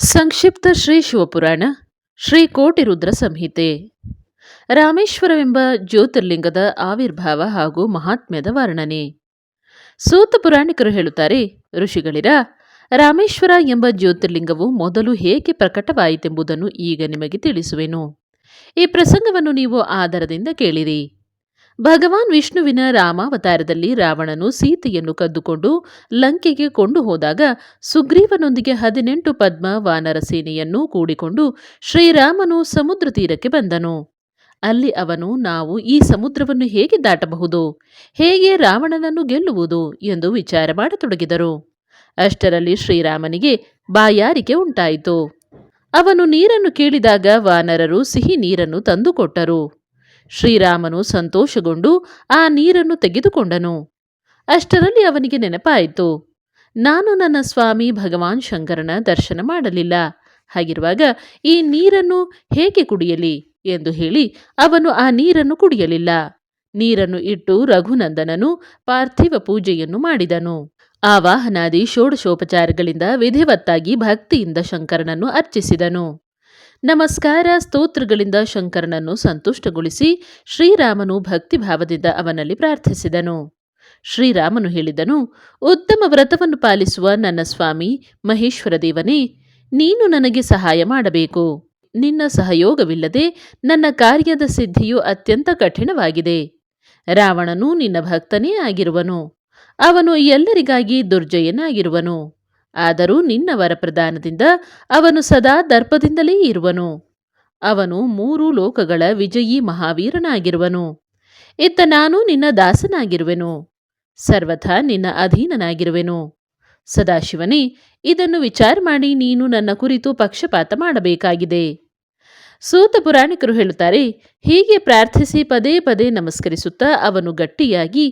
ಸಂಕ್ಷಿಪ್ತ ಶ್ರೀ ಶಿವಪುರಾಣ ಶ್ರೀ ಕೋಟಿ ರುದ್ರ ಸಂಹಿತೆ. ರಾಮೇಶ್ವರವೆಂಬ ಜ್ಯೋತಿರ್ಲಿಂಗದ ಆವಿರ್ಭಾವ ಹಾಗೂ ಮಹಾತ್ಮ್ಯದ ವರ್ಣನೆ. ಸೂತ ಪುರಾಣಿಕರು ಹೇಳುತ್ತಾರೆ, ಋಷಿಗಳಿರ, ರಾಮೇಶ್ವರ ಎಂಬ ಜ್ಯೋತಿರ್ಲಿಂಗವು ಮೊದಲು ಹೇಗೆ ಪ್ರಕಟವಾಯಿತೆಂಬುದನ್ನು ಈಗ ನಿಮಗೆ ತಿಳಿಸುವೆನು. ಈ ಪ್ರಸಂಗವನ್ನು ನೀವು ಆದರದಿಂದ ಕೇಳಿರಿ. ಭಗವಾನ್ ವಿಷ್ಣುವಿನ ರಾಮಾವತಾರದಲ್ಲಿ ರಾವಣನು ಸೀತೆಯನ್ನು ಕದ್ದುಕೊಂಡು ಲಂಕೆಗೆ ಕೊಂಡು ಹೋದಾಗ ಸುಗ್ರೀವನೊಂದಿಗೆ 18 ಪದ್ಮ ವಾನರ ಸೇನೆಯನ್ನು ಕೂಡಿಕೊಂಡು ಶ್ರೀರಾಮನು ಸಮುದ್ರ ತೀರಕ್ಕೆ ಬಂದನು. ಅಲ್ಲಿ ಅವನು, ನಾವು ಈ ಸಮುದ್ರವನ್ನು ಹೇಗೆ ದಾಟಬಹುದು, ಹೇಗೆ ರಾವಣನನ್ನು ಗೆಲ್ಲುವುದು ಎಂದು ವಿಚಾರ ಮಾಡತೊಡಗಿದರು. ಅಷ್ಟರಲ್ಲಿ ಶ್ರೀರಾಮನಿಗೆ ಬಾಯಾರಿಕೆ ಉಂಟಾಯಿತು. ಅವನು ನೀರನ್ನು ಕೇಳಿದಾಗ ವಾನರರು ಸಿಹಿ ನೀರನ್ನು ತಂದುಕೊಟ್ಟರು. ಶ್ರೀರಾಮನು ಸಂತೋಷಗೊಂಡು ಆ ನೀರನ್ನು ತೆಗೆದುಕೊಂಡನು. ಅಷ್ಟರಲ್ಲಿ ಅವನಿಗೆ ನೆನಪಾಯಿತು, ನಾನು ನನ್ನ ಸ್ವಾಮಿ ಭಗವಾನ್ ಶಂಕರನ ದರ್ಶನ ಮಾಡಲಿಲ್ಲ. ಹಾಗಿರುವಾಗ ಈ ನೀರನ್ನು ಹೇಗೆ ಕುಡಿಯಲಿ ಎಂದು ಹೇಳಿ ಅವನು ಆ ನೀರನ್ನು ಕುಡಿಯಲಿಲ್ಲ. ನೀರನ್ನು ಇಟ್ಟು ರಘುನಂದನನು ಪಾರ್ಥಿವ ಪೂಜೆಯನ್ನು ಮಾಡಿದನು. ಆವಾಹನಾದಿ ಷೋಡಶೋಪಚಾರಗಳಿಂದ ವಿಧಿವತ್ತಾಗಿ ಭಕ್ತಿಯಿಂದ ಶಂಕರನನ್ನು ಅರ್ಚಿಸಿದನು. ನಮಸ್ಕಾರ ಸ್ತೋತ್ರಗಳಿಂದ ಶಂಕರನನ್ನು ಸಂತುಷ್ಟಗೊಳಿಸಿ ಶ್ರೀರಾಮನು ಭಕ್ತಿಭಾವದಿಂದ ಅವನಲ್ಲಿ ಪ್ರಾರ್ಥಿಸಿದನು. ಶ್ರೀರಾಮನು ಹೇಳಿದನು, ಉತ್ತಮ ವ್ರತವನ್ನು ಪಾಲಿಸುವ ನನ್ನ ಸ್ವಾಮಿ ಮಹೇಶ್ವರ ದೇವನೇ, ನೀನು ನನಗೆ ಸಹಾಯ ಮಾಡಬೇಕು. ನಿನ್ನ ಸಹಯೋಗವಿಲ್ಲದೆ ನನ್ನ ಕಾರ್ಯದ ಸಿದ್ಧಿಯು ಅತ್ಯಂತ ಕಠಿಣವಾಗಿದೆ. ರಾವಣನು ನಿನ್ನ ಭಕ್ತನೇ ಆಗಿರುವನು. ಅವನು ಎಲ್ಲರಿಗಾಗಿ ದುರ್ಜಯನಾಗಿರುವನು. ಆದರೂ ನಿನ್ನ ವರಪ್ರದಾನದಿಂದ ಅವನು ಸದಾ ದರ್ಪದಿಂದಲೇ ಇರುವನು. ಅವನು 3 ಲೋಕಗಳ ವಿಜಯೀ ಮಹಾವೀರನಾಗಿರುವನು. ಇತ್ತ ನಾನು ನಿನ್ನ ದಾಸನಾಗಿರುವೆನು, ಸರ್ವಥಾ ನಿನ್ನ ಅಧೀನನಾಗಿರುವೆನು. ಸದಾಶಿವನೇ, ಇದನ್ನು ವಿಚಾರ ಮಾಡಿ ನೀನು ನನ್ನ ಕುರಿತು ಪಕ್ಷಪಾತ ಮಾಡಬೇಕಾಗಿದೆ. ಸೂತ ಪುರಾಣಿಕರು ಹೇಳುತ್ತಾರೆ, ಹೀಗೆ ಪ್ರಾರ್ಥಿಸಿ ಪದೇ ಪದೇ ನಮಸ್ಕರಿಸುತ್ತಾ ಅವನು ಗಟ್ಟಿಯಾಗಿ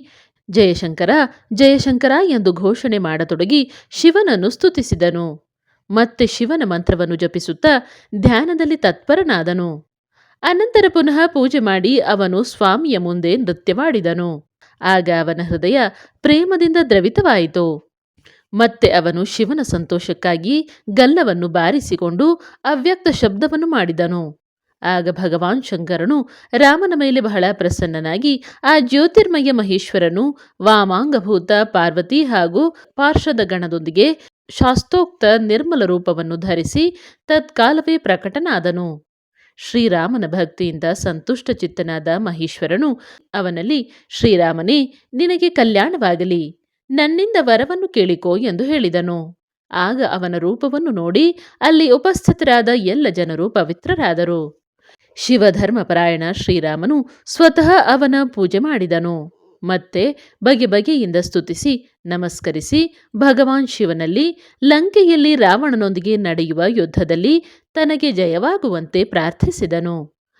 ಜಯಶಂಕರ ಜಯಶಂಕರ ಎಂದು ಘೋಷಣೆ ಮಾಡತೊಡಗಿ ಶಿವನನ್ನು ಸ್ತುತಿಸಿದನು. ಮತ್ತೆ ಶಿವನ ಮಂತ್ರವನ್ನು ಜಪಿಸುತ್ತಾ ಧ್ಯಾನದಲ್ಲಿ ತತ್ಪರನಾದನು. ಅನಂತರ ಪುನಃ ಪೂಜೆ ಮಾಡಿ ಅವನು ಸ್ವಾಮಿಯ ಮುಂದೆ ನೃತ್ಯ ಮಾಡಿದನು. ಆಗ ಅವನ ಹೃದಯ ಪ್ರೇಮದಿಂದ ದ್ರವಿತವಾಯಿತು. ಮತ್ತೆ ಅವನು ಶಿವನ ಸಂತೋಷಕ್ಕಾಗಿ ಗಲ್ಲವನ್ನು ಬಾರಿಸಿಕೊಂಡು ಅವ್ಯಕ್ತ ಶಬ್ದವನ್ನು ಮಾಡಿದನು. ಆಗ ಭಗವಾನ್ ಶಂಕರನು ರಾಮನ ಮೇಲೆ ಬಹಳ ಪ್ರಸನ್ನನಾಗಿ ಆ ಜ್ಯೋತಿರ್ಮಯ ಮಹೇಶ್ವರನು ವಾಮಾಂಗಭೂತ ಪಾರ್ವತಿ ಹಾಗೂ ಪಾರ್ಷದ ಗಣದೊಂದಿಗೆ ಶಾಸ್ತೋಕ್ತ ನಿರ್ಮಲ ರೂಪವನ್ನು ಧರಿಸಿ ತತ್ಕಾಲವೇ ಪ್ರಕಟನಾದನು. ಶ್ರೀರಾಮನ ಭಕ್ತಿಯಿಂದ ಸಂತುಷ್ಟ ಚಿತ್ತನಾದ ಮಹೇಶ್ವರನು ಅವನಲ್ಲಿ, ಶ್ರೀರಾಮನೇ, ನಿನಗೆ ಕಲ್ಯಾಣವಾಗಲಿ, ನನ್ನಿಂದ ವರವನ್ನು ಕೇಳಿಕೋ ಎಂದು ಹೇಳಿದನು. ಆಗ ಅವನ ರೂಪವನ್ನು ನೋಡಿ ಅಲ್ಲಿ ಉಪಸ್ಥಿತರಾದ ಎಲ್ಲ ಜನರು ಪವಿತ್ರರಾದರು. ಶಿವಧರ್ಮಪರಾಯಣ ಶ್ರೀರಾಮನು ಸ್ವತಃ ಅವನ ಪೂಜೆ ಮಾಡಿದನು. ಮತ್ತೆ ಬಗೆ ಬಗೆಯಿಂದ ಸ್ತುತಿಸಿ ನಮಸ್ಕರಿಸಿ ಭಗವಾನ್ ಶಿವನಲ್ಲಿ ಲಂಕೆಯಲ್ಲಿ ರಾವಣನೊಂದಿಗೆ ನಡೆಯುವ ಯುದ್ಧದಲ್ಲಿ ತನಗೆ ಜಯವಾಗುವಂತೆ ಪ್ರಾರ್ಥಿಸಿದನು.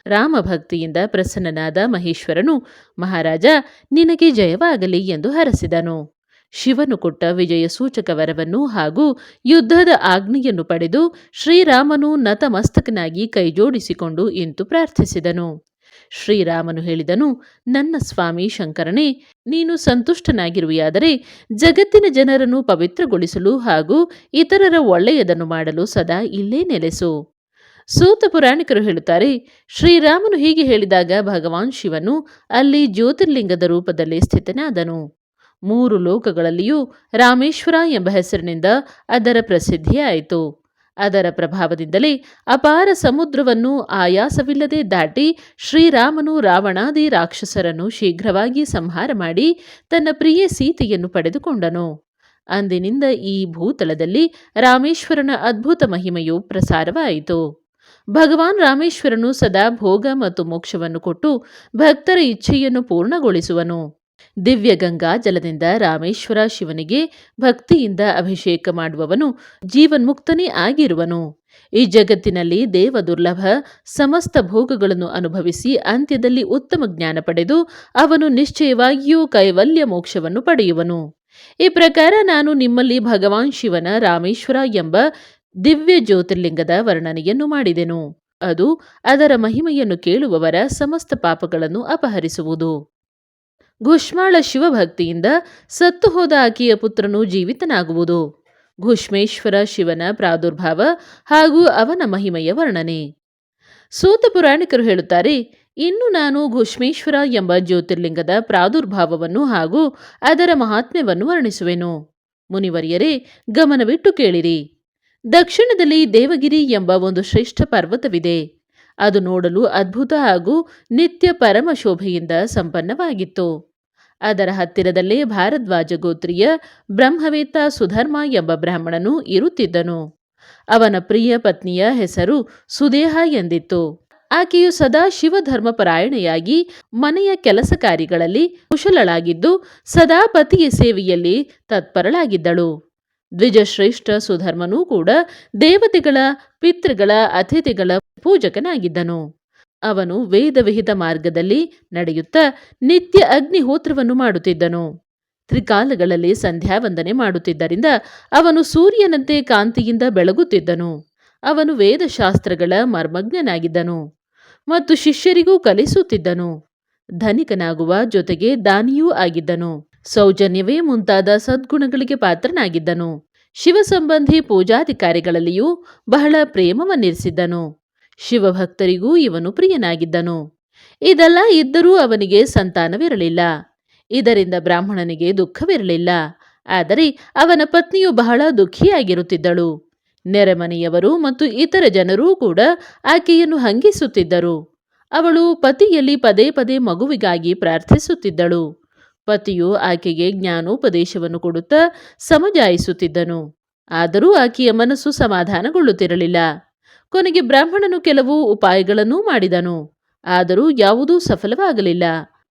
ರಾಮಭಕ್ತಿಯಿಂದ ಪ್ರಸನ್ನನಾದ ಮಹೇಶ್ವರನು, ಮಹಾರಾಜ, ನಿನಗೆ ಜಯವಾಗಲಿ ಎಂದು ಹರಸಿದನು. ಶಿವನು ಕೊಟ್ಟ ವಿಜಯ ಸೂಚಕ ವರವನ್ನು ಹಾಗೂ ಯುದ್ಧದ ಆಜ್ಞೆಯನ್ನು ಪಡೆದು ಶ್ರೀರಾಮನು ನತಮಸ್ತಕನಾಗಿ ಕೈಜೋಡಿಸಿಕೊಂಡು ಇಂತು ಪ್ರಾರ್ಥಿಸಿದನು. ಶ್ರೀರಾಮನು ಹೇಳಿದನು, ನನ್ನ ಸ್ವಾಮಿ ಶಂಕರನೇ, ನೀನು ಸಂತುಷ್ಟನಾಗಿರುವೆಯಾದರೆ ಜಗತ್ತಿನ ಜನರನ್ನು ಪವಿತ್ರಗೊಳಿಸಲು ಹಾಗೂ ಇತರರ ಒಳ್ಳೆಯದನ್ನು ಮಾಡಲು ಸದಾ ಇಲ್ಲೇ ನೆಲೆಸು. ಸೂತ ಪುರಾಣಿಕರು ಹೇಳುತ್ತಾರೆ, ಶ್ರೀರಾಮನು ಹೀಗೆ ಹೇಳಿದಾಗ ಭಗವಾನ್ ಶಿವನು ಅಲ್ಲಿ ಜ್ಯೋತಿರ್ಲಿಂಗದ ರೂಪದಲ್ಲಿ ಸ್ಥಿತನಾದನು. 3 ಲೋಕಗಳಲ್ಲಿಯೂ ರಾಮೇಶ್ವರ ಎಂಬ ಹೆಸರಿನಿಂದ ಅದರ ಪ್ರಸಿದ್ಧಿಯಾಯಿತು. ಅದರ ಪ್ರಭಾವದಿಂದಲೇ ಅಪಾರ ಸಮುದ್ರವನ್ನು ಆಯಾಸವಿಲ್ಲದೆ ದಾಟಿ ಶ್ರೀರಾಮನು ರಾವಣಾದಿ ರಾಕ್ಷಸರನ್ನು ಶೀಘ್ರವಾಗಿ ಸಂಹಾರ ಮಾಡಿ ತನ್ನ ಪ್ರಿಯ ಸೀತೆಯನ್ನು ಪಡೆದುಕೊಂಡನು. ಅಂದಿನಿಂದ ಈ ಭೂತಲದಲ್ಲಿ ರಾಮೇಶ್ವರನ ಅದ್ಭುತ ಮಹಿಮೆಯು ಪ್ರಸಾರವಾಯಿತು. ಭಗವಾನ್ ರಾಮೇಶ್ವರನು ಸದಾ ಭೋಗ ಮತ್ತು ಮೋಕ್ಷವನ್ನು ಕೊಟ್ಟು ಭಕ್ತರ ಇಚ್ಛೆಯನ್ನು ಪೂರ್ಣಗೊಳಿಸುವನು. ದಿವ್ಯ ಗಂಗಾ ಜಲದಿಂದ ರಾಮೇಶ್ವರ ಶಿವನಿಗೆ ಭಕ್ತಿಯಿಂದ ಅಭಿಷೇಕ ಮಾಡುವವನು ಜೀವನ್ಮುಕ್ತನೇ ಆಗಿರುವನು. ಈ ಜಗತ್ತಿನಲ್ಲಿ ದೇವ ದುರ್ಲಭ ಸಮಸ್ತ ಭೋಗಗಳನ್ನು ಅನುಭವಿಸಿ ಅಂತ್ಯದಲ್ಲಿ ಉತ್ತಮ ಜ್ಞಾನ ಪಡೆದು ಅವನು ನಿಶ್ಚಯವಾಗಿಯೂ ಕೈವಲ್ಯ ಮೋಕ್ಷವನ್ನು ಪಡೆಯುವನು. ಈ ಪ್ರಕಾರ ನಾನು ನಿಮ್ಮಲ್ಲಿ ಭಗವಾನ್ ಶಿವನ ರಾಮೇಶ್ವರ ಎಂಬ ದಿವ್ಯ ಜ್ಯೋತಿರ್ಲಿಂಗದ ವರ್ಣನೆಯನ್ನು ಮಾಡಿದೆನು. ಅದು ಅದರ ಮಹಿಮೆಯನ್ನು ಕೇಳುವವರ ಸಮಸ್ತ ಪಾಪಗಳನ್ನು ಅಪಹರಿಸುವುದು. ಘುಷ್ಮಾಳ ಶಿವಭಕ್ತಿಯಿಂದ ಸತ್ತು ಹೋದ ಆಕೆಯ ಪುತ್ರನು ಜೀವಿತನಾಗುವುದು. ಘುಷ್ಮೇಶ್ವರ ಶಿವನ ಪ್ರಾದುರ್ಭಾವ ಹಾಗೂ ಅವನ ಮಹಿಮೆಯ ವರ್ಣನೆ. ಸೂತ ಪುರಾಣಿಕರು ಹೇಳುತ್ತಾರೆ, ಇನ್ನು ನಾನು ಘುಷ್ಮೇಶ್ವರ ಎಂಬ ಜ್ಯೋತಿರ್ಲಿಂಗದ ಪ್ರಾದುರ್ಭಾವವನ್ನು ಹಾಗೂ ಅದರ ಮಹಾತ್ಮ್ಯವನ್ನು ವರ್ಣಿಸುವೆನು. ಮುನಿವರಿಯರೇ, ಗಮನವಿಟ್ಟು ಕೇಳಿರಿ. ದಕ್ಷಿಣದಲ್ಲಿ ದೇವಗಿರಿ ಎಂಬ ಒಂದು ಶ್ರೇಷ್ಠ ಪರ್ವತವಿದೆ. ಅದು ನೋಡಲು ಅದ್ಭುತ ಹಾಗೂ ನಿತ್ಯ ಪರಮ ಶೋಭೆಯಿಂದ ಸಂಪನ್ನವಾಗಿತ್ತು. ಅದರ ಹತ್ತಿರದಲ್ಲೇ ಭಾರದ್ವಾಜ ಗೋತ್ರೀಯ ಬ್ರಹ್ಮವೇತ್ತ ಸುಧರ್ಮ ಎಂಬ ಬ್ರಾಹ್ಮಣನು ಇರುತ್ತಿದ್ದನು. ಅವನ ಪ್ರಿಯ ಪತ್ನಿಯ ಹೆಸರು ಸುದೇಹ ಎಂದಿತ್ತು. ಆಕೆಯು ಸದಾ ಶಿವಧರ್ಮ ಪರಾಯಣೆಯಾಗಿ ಮನೆಯ ಕೆಲಸ ಕಾರ್ಯಗಳಲ್ಲಿ ಕುಶಲಳಾಗಿದ್ದು ಸದಾ ಪತಿಯ ಸೇವೆಯಲ್ಲಿ ತತ್ಪರಳಾಗಿದ್ದಳು. ದ್ವಿಜಶ್ರೇಷ್ಠ ಸುಧರ್ಮನೂ ಕೂಡ ದೇವತೆಗಳ, ಪಿತೃಗಳ, ಅತಿಥಿಗಳ ಪೂಜಕನಾಗಿದ್ದನು. ಅವನು ವೇದವಿಹಿತ ಮಾರ್ಗದಲ್ಲಿ ನಡೆಯುತ್ತಾ ನಿತ್ಯ ಅಗ್ನಿಹೋತ್ರವನ್ನು ಮಾಡುತ್ತಿದ್ದನು. ತ್ರಿಕಾಲಗಳಲ್ಲಿ ಸಂಧ್ಯಾವಂದನೆ ಮಾಡುತ್ತಿದ್ದರಿಂದ ಅವನು ಸೂರ್ಯನಂತೆ ಕಾಂತಿಯಿಂದ ಬೆಳಗುತ್ತಿದ್ದನು. ಅವನು ವೇದಶಾಸ್ತ್ರಗಳ ಮರ್ಮಜ್ಞನಾಗಿದ್ದನು ಮತ್ತು ಶಿಷ್ಯರಿಗೂ ಕಲಿಸುತ್ತಿದ್ದನು. ಧನಿಕನಾಗುವ ಜೊತೆಗೆ ದಾನಿಯೂ ಆಗಿದ್ದನು. ಸೌಜನ್ಯವೇ ಮುಂತಾದ ಸದ್ಗುಣಗಳಿಗೆ ಪಾತ್ರನಾಗಿದ್ದನು. ಶಿವ ಸಂಬಂಧಿ ಪೂಜಾದಿ ಕಾರ್ಯಗಳಲ್ಲಿಯೂ ಬಹಳ ಪ್ರೇಮವನ್ನಿರಿಸಿದ್ದನು. ಶಿವಭಕ್ತರಿಗೂ ಇವನು ಪ್ರಿಯನಾಗಿದ್ದನು. ಇದೆಲ್ಲ ಇದ್ದರೂ ಅವನಿಗೆ ಸಂತಾನವಿರಲಿಲ್ಲ. ಇದರಿಂದ ಬ್ರಾಹ್ಮಣನಿಗೆ ದುಃಖವಿರಲಿಲ್ಲ. ಆದರೆ ಅವನ ಪತ್ನಿಯು ಬಹಳ ದುಃಖಿಯಾಗಿರುತ್ತಿದ್ದಳು. ನೆರೆಮನೆಯವರು ಮತ್ತು ಇತರ ಜನರೂ ಕೂಡ ಆಕೆಯನ್ನು ಹಂಗಿಸುತ್ತಿದ್ದರು. ಅವಳು ಪತಿಯಲ್ಲಿ ಪದೇ ಪದೇ ಮಗುವಿಗಾಗಿ ಪ್ರಾರ್ಥಿಸುತ್ತಿದ್ದಳು. ಪತಿಯು ಆಕೆಗೆ ಜ್ಞಾನೋಪದೇಶವನ್ನು ಕೊಡುತ್ತಾ ಸಮಜಾಯಿಸುತ್ತಿದ್ದನು. ಆದರೂ ಆಕೆಯ ಮನಸ್ಸು ಸಮಾಧಾನಗೊಳ್ಳುತ್ತಿರಲಿಲ್ಲ. ಕೊನೆಗೆ ಬ್ರಾಹ್ಮಣನು ಕೆಲವು ಉಪಾಯಗಳನ್ನೂ ಮಾಡಿದನು. ಆದರೂ ಯಾವುದೂ ಸಫಲವಾಗಲಿಲ್ಲ.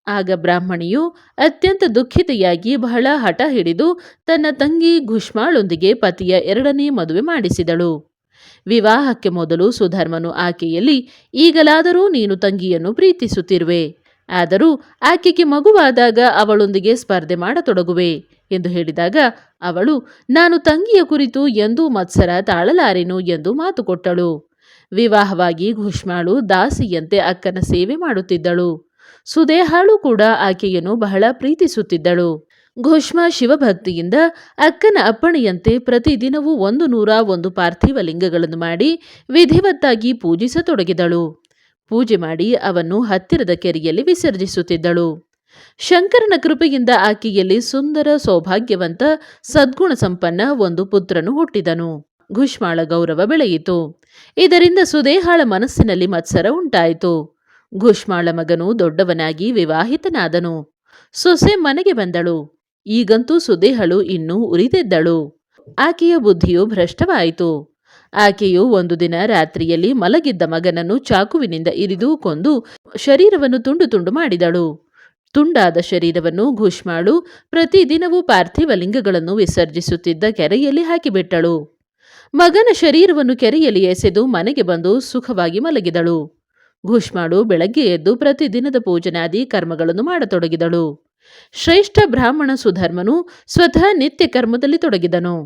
ಆಗ ಬ್ರಾಹ್ಮಣಿಯು ಅತ್ಯಂತ ದುಃಖಿತೆಯಾಗಿ ಬಹಳ ಹಠ ಹಿಡಿದು ತನ್ನ ತಂಗಿ ಘುಷ್ಮಾಳೊಂದಿಗೆ ಪತಿಯ ಎರಡನೇ ಮದುವೆ ಮಾಡಿಸಿದಳು. ವಿವಾಹಕ್ಕೆ ಮೊದಲು ಸುಧರ್ಮನು ಆಕೆಯಲ್ಲಿ, ಈಗಲಾದರೂ ನೀನು ತಂಗಿಯನ್ನು ಪ್ರೀತಿಸುತ್ತಿರುವೆ, ಆದರೂ ಆಕೆಗೆ ಮಗುವಾದಾಗ ಅವಳೊಂದಿಗೆ ಸ್ಪರ್ಧೆ ಮಾಡತೊಡಗುವೆ ಎಂದು ಹೇಳಿದಾಗ ಅವಳು, ನಾನು ತಂಗಿಯ ಕುರಿತು ಎಂದೂ ಮತ್ಸರ ತಾಳಲಾರೆನು ಎಂದು ಮಾತು ಕೊಟ್ಟಳು. ವಿವಾಹವಾಗಿ ಘುಷ್ಮಾಳು ದಾಸಿಯಂತೆ ಅಕ್ಕನ ಸೇವೆ ಮಾಡುತ್ತಿದ್ದಳು. ಸುದೇಹಾಳು ಕೂಡ ಆಕೆಯನ್ನು ಬಹಳ ಪ್ರೀತಿಸುತ್ತಿದ್ದಳು. ಘುಷ್ಮ ಶಿವಭಕ್ತಿಯಿಂದ ಅಕ್ಕನ ಅಪ್ಪಣೆಯಂತೆ ಪ್ರತಿದಿನವೂ 101 ಪಾರ್ಥಿವ ಲಿಂಗಗಳನ್ನು ಮಾಡಿ ವಿಧಿವತ್ತಾಗಿ ಪೂಜಿಸತೊಡಗಿದಳು. ಪೂಜೆ ಮಾಡಿ ಅವನ್ನು ಹತ್ತಿರದ ಕೆರೆಯಲ್ಲಿ ವಿಸರ್ಜಿಸುತ್ತಿದ್ದಳು. ಶಂಕರನ ಕೃಪೆಯಿಂದ ಆಕೆಯಲ್ಲಿ ಸುಂದರ, ಸೌಭಾಗ್ಯವಂತ, ಸದ್ಗುಣ ಸಂಪನ್ನ ಒಂದು ಪುತ್ರನು ಹುಟ್ಟಿದನು. ಘುಷ್ಮಾಳ ಗೌರವ ಬೆಳೆಯಿತು. ಇದರಿಂದ ಸುದೇಹಾಳ ಮನಸ್ಸಿನಲ್ಲಿ ಮತ್ಸರ ಉಂಟಾಯಿತು. ಘುಷ್ಮಾಳ ಮಗನು ದೊಡ್ಡವನಾಗಿ ವಿವಾಹಿತನಾದನು. ಸೊಸೆ ಮನೆಗೆ ಬಂದಳು. ಈಗಂತೂ ಸುದೇಹಳು ಇನ್ನೂ ಉರಿದೆದ್ದಳು. ಆಕೆಯ ಬುದ್ಧಿಯು ಭ್ರಷ್ಟವಾಯಿತು. ಆಕೆಯು ಒಂದು ದಿನ ರಾತ್ರಿಯಲ್ಲಿ ಮಲಗಿದ್ದ ಮಗನನ್ನು ಚಾಕುವಿನಿಂದ ಇರಿದು ಕೊಂದು ಶರೀರವನ್ನು ತುಂಡು ತುಂಡು ಮಾಡಿದಳು. ತುಂಡಾದ ಶರೀರವನ್ನು ಘುಷ್ಮಾಳು ಪ್ರತಿದಿನವೂ ಪಾರ್ಥಿವ ಲಿಂಗಗಳನ್ನು ವಿಸರ್ಜಿಸುತ್ತಿದ್ದ ಕೆರೆಯಲ್ಲಿ ಹಾಕಿಬಿಟ್ಟಳು. ಮಗನ ಶರೀರವನ್ನು ಕೆರೆಯಲ್ಲಿ ಎಸೆದು ಮನೆಗೆ ಬಂದು ಸುಖವಾಗಿ ಮಲಗಿದಳು. ಘುಷ್ಮಾಳು ಬೆಳಗ್ಗೆ ಎದ್ದು ಪ್ರತಿದಿನದ ಪೂಜನಾದಿ ಕರ್ಮಗಳನ್ನು ಮಾಡತೊಡಗಿದಳು. ಶ್ರೇಷ್ಠ ಬ್ರಾಹ್ಮಣ ಸುಧರ್ಮನು ಸ್ವತಃ ನಿತ್ಯ ಕರ್ಮದಲ್ಲಿ ತೊಡಗಿದನು.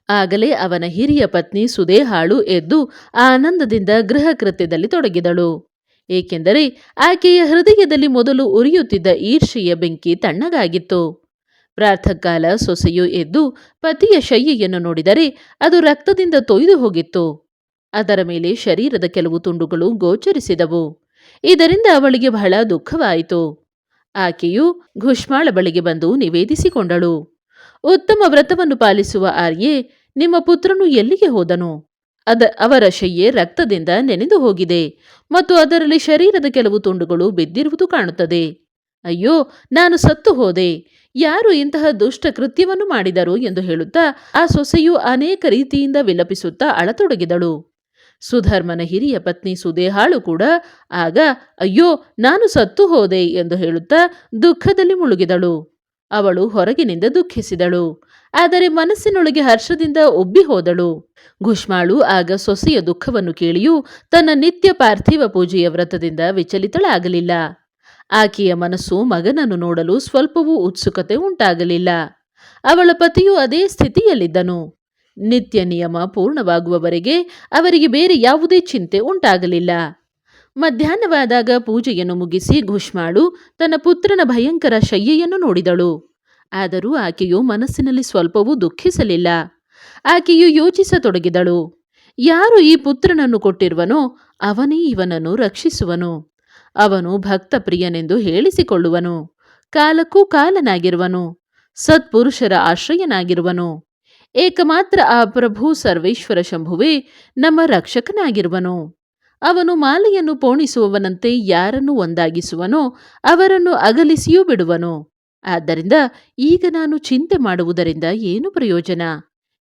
ಆಗಲೇ ಅವನ ಹಿರಿಯ ಪತ್ನಿ ಸುದೇಹಾಳು ಎದ್ದು ಆನಂದದಿಂದ ಗೃಹ ಕೃತ್ಯದಲ್ಲಿ ತೊಡಗಿದಳು. ಏಕೆಂದರೆ ಆಕೆಯ ಹೃದಯದಲ್ಲಿ ಮೊದಲು ಉರಿಯುತ್ತಿದ್ದ ಈರ್ಷೆಯ ಬೆಂಕಿ ತಣ್ಣಗಾಗಿತ್ತು. ಪ್ರಾತಃಕಾಲ ಸೊಸೆಯು ಎದ್ದು ಪತಿಯ ಶಯ್ಯೆಯನ್ನು ನೋಡಿದರೆ ಅದು ರಕ್ತದಿಂದ ತೊಯ್ದು ಹೋಗಿತ್ತು. ಅದರ ಮೇಲೆ ಶರೀರದ ಕೆಲವು ತುಂಡುಗಳು ಗೋಚರಿಸಿದವು. ಇದರಿಂದ ಅವಳಿಗೆ ಬಹಳ ದುಃಖವಾಯಿತು. ಆಕೆಯು ಘುಷ್ಮಾಳ ಬಳಿಗೆ ಬಂದು ನಿವೇದಿಸಿಕೊಂಡಳು. ಉತ್ತಮ ವ್ರತವನ್ನು ಪಾಲಿಸುವ ಆರ್ಯೆ, ನಿಮ್ಮ ಪುತ್ರನು ಎಲ್ಲಿಗೆ ಹೋದನು? ಅವರ ಶಯ್ಯೆ ರಕ್ತದಿಂದ ನೆನೆದು ಹೋಗಿದೆ ಮತ್ತು ಅದರಲ್ಲಿ ಶರೀರದ ಕೆಲವು ತುಂಡುಗಳು ಬಿದ್ದಿರುವುದು ಕಾಣುತ್ತದೆ. ಅಯ್ಯೋ, ನಾನು ಸತ್ತು ಹೋದೆ, ಯಾರು ಇಂತಹ ದುಷ್ಟ ಕೃತ್ಯವನ್ನು ಮಾಡಿದರು ಎಂದು ಹೇಳುತ್ತಾ ಆ ಸೊಸೆಯು ಅನೇಕ ರೀತಿಯಿಂದ ವಿಲಪಿಸುತ್ತಾ ಅಳತೊಡಗಿದಳು. ಸುಧರ್ಮನ ಹಿರಿಯ ಪತ್ನಿ ಸುದೇಹಾಳು ಕೂಡ ಆಗ ಅಯ್ಯೋ, ನಾನು ಸತ್ತು ಹೋದೆ ಎಂದು ಹೇಳುತ್ತಾ ದುಃಖದಲ್ಲಿ ಮುಳುಗಿದಳು. ಅವಳು ಹೊರಗಿನಿಂದ ದುಃಖಿಸಿದಳು, ಆದರೆ ಮನಸ್ಸಿನೊಳಗೆ ಹರ್ಷದಿಂದ ಉಬ್ಬಿ ಹೋದಳು. ಘುಷ್ಮಾಳು ಆಗ ಸೊಸೆಯ ದುಃಖವನ್ನು ಕೇಳಿಯೂ ತನ್ನ ನಿತ್ಯ ಪಾರ್ಥಿವ ಪೂಜೆಯ ವ್ರತದಿಂದ ವಿಚಲಿತಳಾಗಲಿಲ್ಲ. ಆಕೆಯ ಮನಸ್ಸು ಮಗನನ್ನು ನೋಡಲು ಸ್ವಲ್ಪವೂ ಉತ್ಸುಕತೆ ಉಂಟಾಗಲಿಲ್ಲ. ಅವಳ ಪತಿಯು ಅದೇ ಸ್ಥಿತಿಯಲ್ಲಿದ್ದನು. ನಿತ್ಯ ನಿಯಮ ಪೂರ್ಣವಾಗುವವರೆಗೆ ಅವರಿಗೆ ಬೇರೆ ಯಾವುದೇ ಚಿಂತೆ ಉಂಟಾಗಲಿಲ್ಲ. ಮಧ್ಯಾಹ್ನವಾದಾಗ ಪೂಜೆಯನ್ನು ಮುಗಿಸಿ ಘುಷ್ಮಾಳು ತನ್ನ ಪುತ್ರನ ಭಯಂಕರ ಶಯ್ಯೆಯನ್ನು ನೋಡಿದಳು. ಆದರೂ ಆಕೆಯು ಮನಸ್ಸಿನಲ್ಲಿ ಸ್ವಲ್ಪವೂ ದುಃಖಿಸಲಿಲ್ಲ. ಆಕೆಯು ಯೋಚಿಸತೊಡಗಿದಳು. ಯಾರು ಈ ಪುತ್ರನನ್ನು ಕೊಟ್ಟಿರುವನೋ ಅವನೇ ಇವನನ್ನು ರಕ್ಷಿಸುವನು. ಅವನು ಭಕ್ತ ಪ್ರಿಯನೆಂದು ಹೇಳಿಸಿಕೊಳ್ಳುವನು. ಕಾಲಕ್ಕೂ ಕಾಲನಾಗಿರುವನು. ಸತ್ಪುರುಷರ ಆಶ್ರಯನಾಗಿರುವನು. ಏಕಮಾತ್ರ ಆ ಪ್ರಭು ಸರ್ವೇಶ್ವರ ಶಂಭುವೇ ನಮ್ಮ ರಕ್ಷಕನಾಗಿರುವನು. ಅವನು ಮಾಲೆಯನ್ನು ಪೋಣಿಸುವವನಂತೆ ಯಾರನ್ನು ಒಂದಾಗಿಸುವನೋ ಅವರನ್ನು ಅಗಲಿಸಿಯೂ ಬಿಡುವನು. ಆದ್ದರಿಂದ ಈಗ ನಾನು ಚಿಂತೆ ಮಾಡುವುದರಿಂದ ಏನು ಪ್ರಯೋಜನ?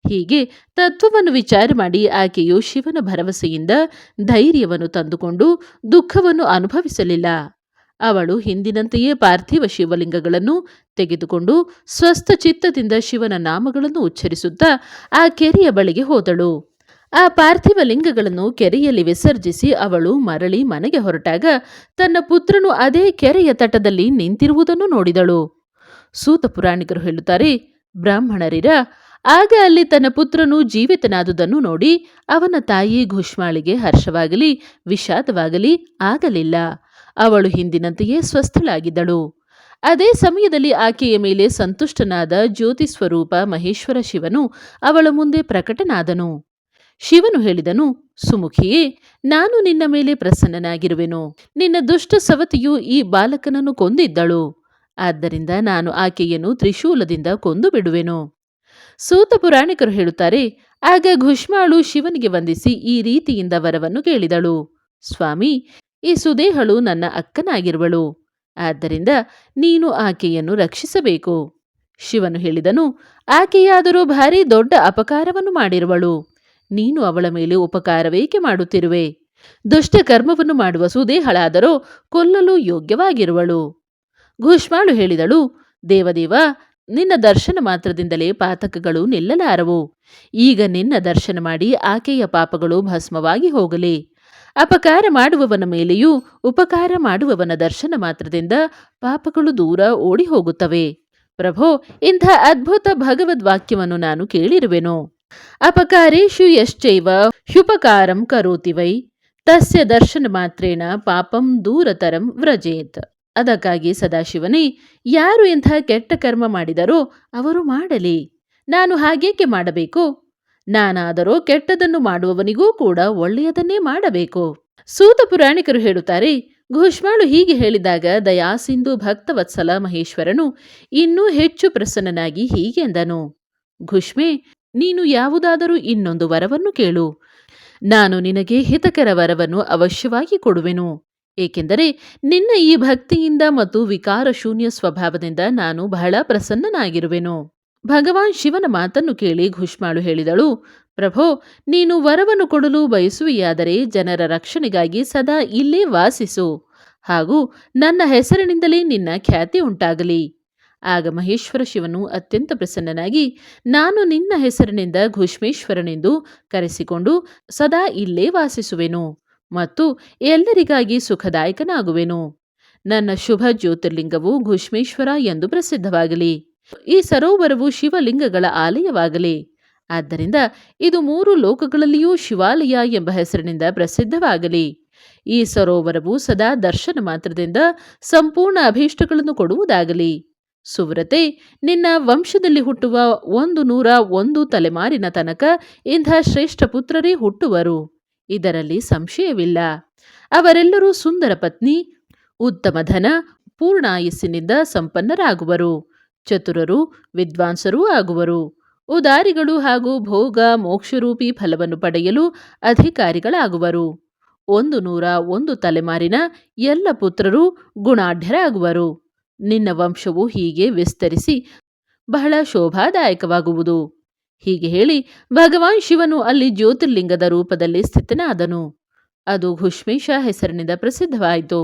ಹೀಗೆ ತತ್ವವನ್ನು ವಿಚಾರ ಮಾಡಿ ಆಕೆಯು ಶಿವನ ಭರವಸೆಯಿಂದ ಧೈರ್ಯವನ್ನು ತಂದುಕೊಂಡು ದುಃಖವನ್ನು ಅನುಭವಿಸಲಿಲ್ಲ. ಅವಳು ಹಿಂದಿನಂತೆಯೇ ಪಾರ್ಥಿವ ಶಿವಲಿಂಗಗಳನ್ನು ತೆಗೆದುಕೊಂಡು ಸ್ವಸ್ಥ ಚಿತ್ತದಿಂದ ಶಿವನ ನಾಮಗಳನ್ನು ಉಚ್ಚರಿಸುತ್ತಾ ಆ ಕೆರೆಯ ಬಳಿಗೆ ಹೋದಳು. ಆ ಪಾರ್ಥಿವ ಲಿಂಗಗಳನ್ನು ಕೆರೆಯಲ್ಲಿ ವಿಸರ್ಜಿಸಿ ಅವಳು ಮರಳಿ ಮನೆಗೆ ಹೊರಟಾಗ ತನ್ನ ಪುತ್ರನು ಅದೇ ಕೆರೆಯ ತಟದಲ್ಲಿ ನಿಂತಿರುವುದನ್ನು ನೋಡಿದಳು. ಸೂತ ಪುರಾಣಿಕರು ಹೇಳುತ್ತಾರೆ, ಬ್ರಾಹ್ಮಣರಿರ ಆಗ ಅಲ್ಲಿ ತನ್ನ ಪುತ್ರನು ಜೀವಿತನಾದುದನ್ನು ನೋಡಿ ಅವನ ತಾಯಿ ಘುಷ್ಮಾಳಿಗೆ ಹರ್ಷವಾಗಲಿ ವಿಷಾದವಾಗಲಿ ಆಗಲಿಲ್ಲ. ಅವಳು ಹಿಂದಿನಂತೆಯೇ ಸ್ವಸ್ಥಳಾಗಿದ್ದಳು. ಅದೇ ಸಮಯದಲ್ಲಿ ಆಕೆಯ ಮೇಲೆ ಸಂತುಷ್ಟನಾದ ಜ್ಯೋತಿ ಸ್ವರೂಪ ಮಹೇಶ್ವರ ಶಿವನು ಅವಳ ಮುಂದೆ ಪ್ರಕಟನಾದನು. ಶಿವನು ಹೇಳಿದನು, ಸುಮುಖಿಯೇ, ನಾನು ನಿನ್ನ ಮೇಲೆ ಪ್ರಸನ್ನನಾಗಿರುವೆನು. ನಿನ್ನ ದುಷ್ಟ ಸವತಿಯು ಈ ಬಾಲಕನನ್ನು ಕೊಂದಿದ್ದಳು. ಆದ್ದರಿಂದ ನಾನು ಆಕೆಯನ್ನು ತ್ರಿಶೂಲದಿಂದ ಕೊಂದು ಬಿಡುವೆನು. ಸೂತ ಪುರಾಣಿಕರು ಹೇಳುತ್ತಾರೆ, ಆಗ ಘುಷ್ಮಾಳು ಶಿವನಿಗೆ ವಂದಿಸಿ ಈ ರೀತಿಯಿಂದ ವರವನ್ನು ಕೇಳಿದಳು. ಸ್ವಾಮಿ, ಈ ಸುದೇಹಳು ನನ್ನ ಅಕ್ಕನಾಗಿರುವಳು. ಆದ್ದರಿಂದ ನೀನು ಆಕೆಯನ್ನು ರಕ್ಷಿಸಬೇಕು. ಶಿವನು ಹೇಳಿದನು, ಆಕೆಯಾದರೂ ಭಾರಿ ದೊಡ್ಡ ಅಪಕಾರವನ್ನು ಮಾಡಿರುವಳು. ನೀನು ಅವಳ ಮೇಲೆ ಉಪಕಾರವೇಕೆ ಮಾಡುತ್ತಿರುವೆ? ದುಷ್ಟ ಕರ್ಮವನ್ನು ಮಾಡುವ ಸುದೇಹಳಾದರೋ ಕೊಲ್ಲಲು ಯೋಗ್ಯವಾಗಿರುವಳು. ಘುಷ್ಮಾಳು ಹೇಳಿದಳು, ದೇವದೇವ, ನಿನ್ನ ದರ್ಶನ ಮಾತ್ರದಿಂದಲೇ ಪಾತಕಗಳು ನಿಲ್ಲಲಾರವು. ಈಗ ನಿನ್ನ ದರ್ಶನ ಮಾಡಿ ಆಕೆಯ ಪಾಪಗಳು ಭಸ್ಮವಾಗಿ ಹೋಗಲಿ. ಅಪಕಾರ ಮಾಡುವವನ ಮೇಲೆಯೂ ಉಪಕಾರ ಮಾಡುವವನ ದರ್ಶನ ಮಾತ್ರದಿಂದ ಪಾಪಗಳು ದೂರ ಓಡಿ ಹೋಗುತ್ತವೆ. ಪ್ರಭೋ, ಇಂಥ ಅದ್ಭುತ ಭಗವದ್ ವಾಕ್ಯವನ್ನು ನಾನು ಕೇಳಿರುವೆನು. ಅಪಕಾರೇಷು ಯಶ್ಚೈವ ಹ್ಯುಪಕಾರಂ ಕರೋತಿ ವೈ ತಸ್ಯ ದರ್ಶನ ಮಾತ್ರೇಣ ಪಾಪಂ ದೂರತರಂ ವ್ರಜೇತ್. ಅದಕ್ಕಾಗಿ ಸದಾಶಿವನೇ, ಯಾರು ಇಂಥ ಕೆಟ್ಟ ಕರ್ಮ ಮಾಡಿದರೋ ಅವರು ಮಾಡಲಿ. ನಾನು ಹಾಗೇಕೆ ಮಾಡಬೇಕು? ನಾನಾದರೋ ಕೆಟ್ಟದನ್ನು ಮಾಡುವವನಿಗೂ ಕೂಡ ಒಳ್ಳೆಯದನ್ನೇ ಮಾಡಬೇಕು. ಸೂತ ಪುರಾಣಿಕರು ಹೇಳುತ್ತಾರೆ, ಘುಷ್ಮಾಳು ಹೀಗೆ ಹೇಳಿದಾಗ ದಯಾಸಿಂಧು ಭಕ್ತವತ್ಸಲ ಮಹೇಶ್ವರನು ಇನ್ನೂ ಹೆಚ್ಚು ಪ್ರಸನ್ನನಾಗಿ ಹೀಗೆ ಎಂದನು, ಘುಷ್ಮೆ, ನೀನು ಯಾವುದಾದರೂ ಇನ್ನೊಂದು ವರವನ್ನು ಕೇಳು. ನಾನು ನಿನಗೆ ಹಿತಕರ ವರವನ್ನು ಅವಶ್ಯವಾಗಿ ಕೊಡುವೆನು. ಏಕೆಂದರೆ ನಿನ್ನ ಈ ಭಕ್ತಿಯಿಂದ ಮತ್ತು ವಿಕಾರ ಶೂನ್ಯ ಸ್ವಭಾವದಿಂದ ನಾನು ಬಹಳ ಪ್ರಸನ್ನನಾಗಿರುವೆನು. ಭಗವಾನ್ ಶಿವನ ಮಾತನ್ನು ಕೇಳಿ ಘುಷ್ಮಾಳು ಹೇಳಿದಳು, ಪ್ರಭೋ, ನೀನು ವರವನ್ನು ಕೊಡಲು ಬಯಸುವೆಯಾದರೆ ಜನರ ರಕ್ಷಣೆಗಾಗಿ ಸದಾ ಇಲ್ಲೇ ವಾಸಿಸು. ಹಾಗೂ ನನ್ನ ಹೆಸರಿನಿಂದಲೇ ನಿನ್ನ ಖ್ಯಾತಿ ಉಂಟಾಗಲಿ. ಆಗ ಮಹೇಶ್ವರ ಶಿವನು ಅತ್ಯಂತ ಪ್ರಸನ್ನನಾಗಿ, ನಾನು ನಿನ್ನ ಹೆಸರಿನಿಂದ ಘುಷ್ಮೇಶ್ವರನೆಂದು ಕರೆಸಿಕೊಂಡು ಸದಾ ಇಲ್ಲೇ ವಾಸಿಸುವೆನು ಮತ್ತು ಎಲ್ಲರಿಗಾಗಿ ಸುಖದಾಯಕನಾಗುವೆನು. ನನ್ನ ಶುಭ ಜ್ಯೋತಿರ್ಲಿಂಗವು ಘುಷ್ಮೇಶ್ವರ ಎಂದು ಪ್ರಸಿದ್ಧವಾಗಲಿ. ಈ ಸರೋವರವು ಶಿವಲಿಂಗಗಳ ಆಲಯವಾಗಲಿ. ಆದ್ದರಿಂದ ಇದು 3 ಲೋಕಗಳಲ್ಲಿಯೂ ಶಿವಾಲಯ ಎಂಬ ಹೆಸರಿನಿಂದ ಪ್ರಸಿದ್ಧವಾಗಲಿ. ಈ ಸರೋವರವು ಸದಾ ದರ್ಶನ ಮಾತ್ರದಿಂದ ಸಂಪೂರ್ಣ ಅಭೀಷ್ಟಗಳನ್ನು ಕೊಡುವುದಾಗಲಿ. ಸುವ್ರತೆ, ನಿನ್ನ ವಂಶದಲ್ಲಿ ಹುಟ್ಟುವ 101 ತಲೆಮಾರಿನ ತನಕ ಇಂಥ ಶ್ರೇಷ್ಠ ಪುತ್ರರೇ ಹುಟ್ಟುವರು. ಇದರಲ್ಲಿ ಸಂಶಯವಿಲ್ಲ. ಅವರೆಲ್ಲರೂ ಸುಂದರ ಪತ್ನಿ, ಉತ್ತಮ ಧನ, ಪೂರ್ಣಾಯಸ್ಸಿನಿಂದ ಸಂಪನ್ನರಾಗುವರು. ಚತುರರು, ವಿದ್ವಾಂಸರೂ ಆಗುವರು. ಉದಾರಿಗಳು ಹಾಗೂ ಭೋಗ ಮೋಕ್ಷರೂಪಿ ಫಲವನ್ನು ಪಡೆಯಲು ಅಧಿಕಾರಿಗಳಾಗುವರು. 101 ತಲೆಮಾರಿನ ಎಲ್ಲ ಪುತ್ರರು ಗುಣಾಢ್ಯರಾಗುವರು. ನಿನ್ನ ವಂಶವು ಹೀಗೆ ವಿಸ್ತರಿಸಿ ಬಹಳ ಶೋಭಾದಾಯಕವಾಗುವುದು. ಹೀಗೆ ಹೇಳಿ ಭಗವಾನ್ ಶಿವನು ಅಲ್ಲಿ ಜ್ಯೋತಿರ್ಲಿಂಗದ ರೂಪದಲ್ಲಿ ಸ್ಥಿತನಾದನು. ಅದು ಘುಷ್ಮೇಶ ಹೆಸರಿನಿಂದ ಪ್ರಸಿದ್ಧವಾಯಿತು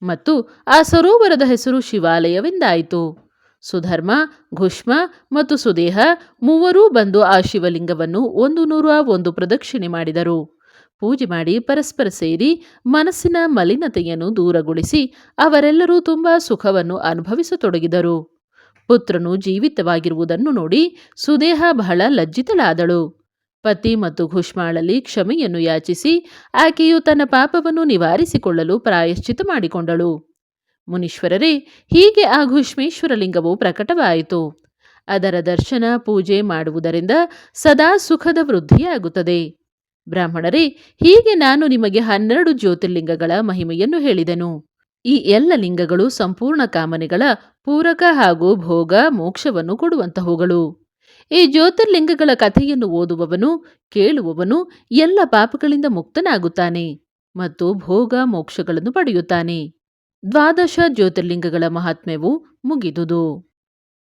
ಮತ್ತು ಆ ಸರೋವರದ ಹೆಸರು ಶಿವಾಲಯವೆಂದಾಯಿತು. ಸುಧರ್ಮ, ಘುಷ್ಮ ಮತ್ತು ಸುದೇಹ ಮೂವರೂ ಬಂದು ಆ ಶಿವಲಿಂಗವನ್ನು 101 ಪ್ರದಕ್ಷಿಣೆ ಮಾಡಿದರು. ಪೂಜೆ ಮಾಡಿ ಪರಸ್ಪರ ಸೇರಿ ಮನಸ್ಸಿನ ಮಲಿನತೆಯನ್ನು ದೂರಗೊಳಿಸಿ ಅವರೆಲ್ಲರೂ ತುಂಬಾ ಸುಖವನ್ನು ಅನುಭವಿಸತೊಡಗಿದರು. ಪುತ್ರನು ಜೀವಿತವಾಗಿರುವುದನ್ನು ನೋಡಿ ಸುದೇಹ ಬಹಳ ಲಜ್ಜಿತಳಾದಳು. ಪತಿ ಮತ್ತು ಘುಷ್ಮಾಳಲ್ಲಿ ಕ್ಷಮೆಯನ್ನು ಯಾಚಿಸಿ ಆಕೆಯು ತನ್ನ ಪಾಪವನ್ನು ನಿವಾರಿಸಿಕೊಳ್ಳಲು ಪ್ರಾಯಶ್ಚಿತ ಮಾಡಿಕೊಂಡಳು. ಮುನೀಶ್ವರರೇ, ಹೀಗೆ ಆ ಘುಷ್ಮೇಶ್ವರ ಲಿಂಗವು ಪ್ರಕಟವಾಯಿತು. ಅದರ ದರ್ಶನ ಪೂಜೆ ಮಾಡುವುದರಿಂದ ಸದಾ ಸುಖದ ವೃದ್ಧಿಯಾಗುತ್ತದೆ. ಬ್ರಾಹ್ಮಣರೇ, ಹೀಗೆ ನಾನು ನಿಮಗೆ 12 ಜ್ಯೋತಿರ್ಲಿಂಗಗಳ ಮಹಿಮೆಯನ್ನು ಹೇಳಿದೆನು. ಈ ಎಲ್ಲ ಲಿಂಗಗಳು ಸಂಪೂರ್ಣ ಕಾಮನೆಗಳ ಪೂರಕ ಹಾಗೂ ಭೋಗ ಮೋಕ್ಷವನ್ನು ಕೊಡುವಂತಹವುಗಳು. ಈ ಜ್ಯೋತಿರ್ಲಿಂಗಗಳ ಕಥೆಯನ್ನು ಓದುವವನು ಕೇಳುವವನು ಎಲ್ಲ ಪಾಪಗಳಿಂದ ಮುಕ್ತನಾಗುತ್ತಾನೆ ಮತ್ತು ಭೋಗ ಮೋಕ್ಷಗಳನ್ನು ಪಡೆಯುತ್ತಾನೆ. ದ್ವಾದಶ ಜ್ಯೋತಿರ್ಲಿಂಗಗಳ ಮಹಾತ್ಮ್ಯವು ಮುಗಿದುದು.